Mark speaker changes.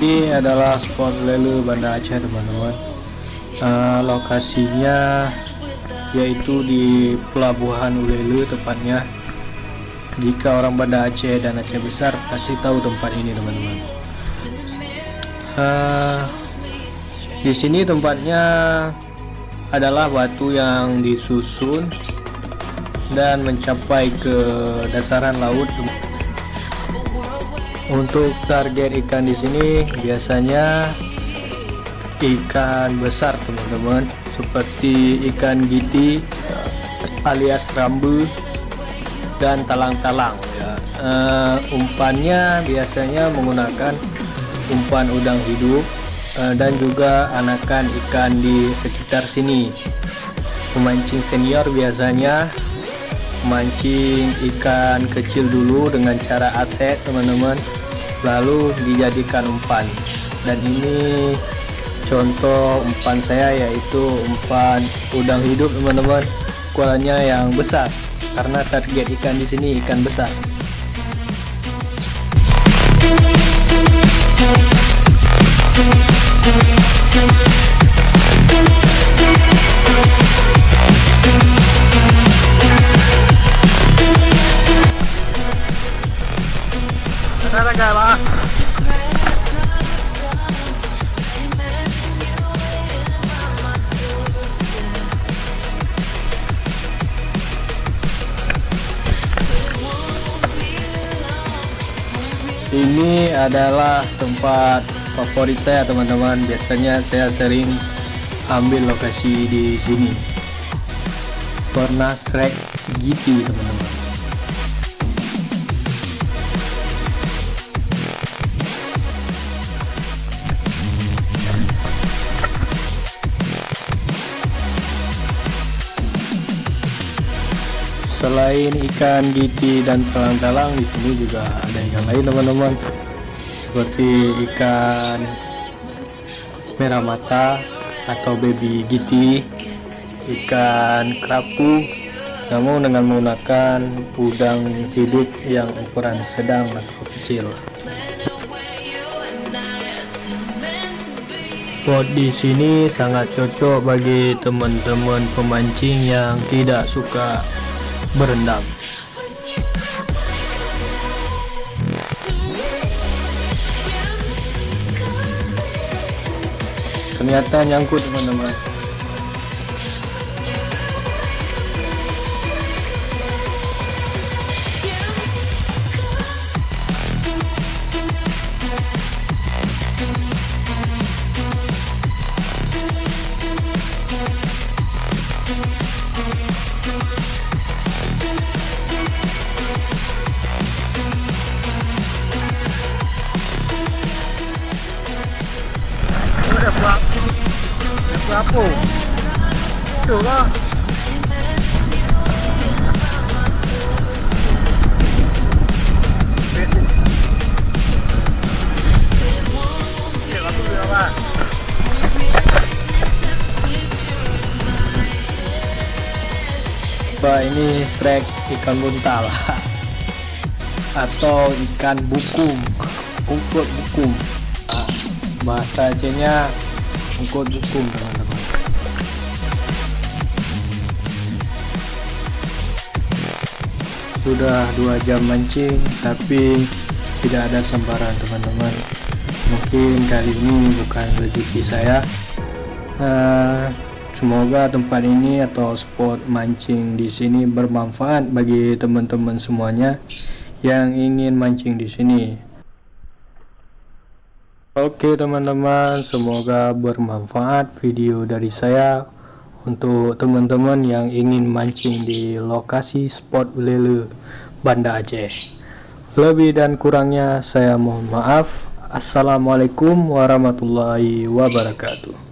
Speaker 1: Ini adalah spot lele Banda Aceh teman-teman. Lokasinya yaitu di Pelabuhan Ulele tepatnya. Jika orang Banda Aceh dan Aceh Besar pasti tahu tempat ini teman-teman. Di sini tempatnya adalah batu yang disusun dan mencapai ke dasaran laut. Untuk target ikan di sini biasanya ikan besar teman-teman, seperti ikan giti alias rambu dan talang-talang ya. Umpannya biasanya menggunakan umpan udang hidup dan juga anakan ikan di sekitar sini. Pemancing senior biasanya memancing ikan kecil dulu dengan cara aset teman-teman, lalu dijadikan umpan. Dan ini contoh umpan saya, yaitu umpan udang hidup teman-teman, ukurannya yang besar karena target ikan di sini ikan besar. Ini adalah tempat favorit saya teman-teman. Biasanya saya sering ambil lokasi di sini. Pernah strike giti teman-teman. Selain ikan giti dan talang-talang, di sini juga ada ikan lain teman-teman, seperti ikan merah mata atau baby giti, ikan kerapu, namun dengan menggunakan udang hidup yang ukuran sedang atau kecil. Spot di sini sangat cocok bagi teman-teman pemancing yang tidak suka berendam. Ternyata nyangkut teman-teman.
Speaker 2: Berapa? Itu lah.
Speaker 1: Bah, ini strike ikan buntal atau ikan bukum, ungkut bukum. Bahasa Acehnya ungkut bukum teman-teman. Sudah 2 jam mancing tapi tidak ada sambaran teman-teman. Mungkin kali ini bukan rezeki saya. Semoga tempat ini atau spot mancing di sini bermanfaat bagi teman-teman semuanya yang ingin mancing di sini. Oke teman-teman, semoga bermanfaat video dari saya untuk teman-teman yang ingin mancing di lokasi spot lele Banda Aceh. Lebih dan kurangnya saya mohon maaf. Assalamualaikum warahmatullahi wabarakatuh.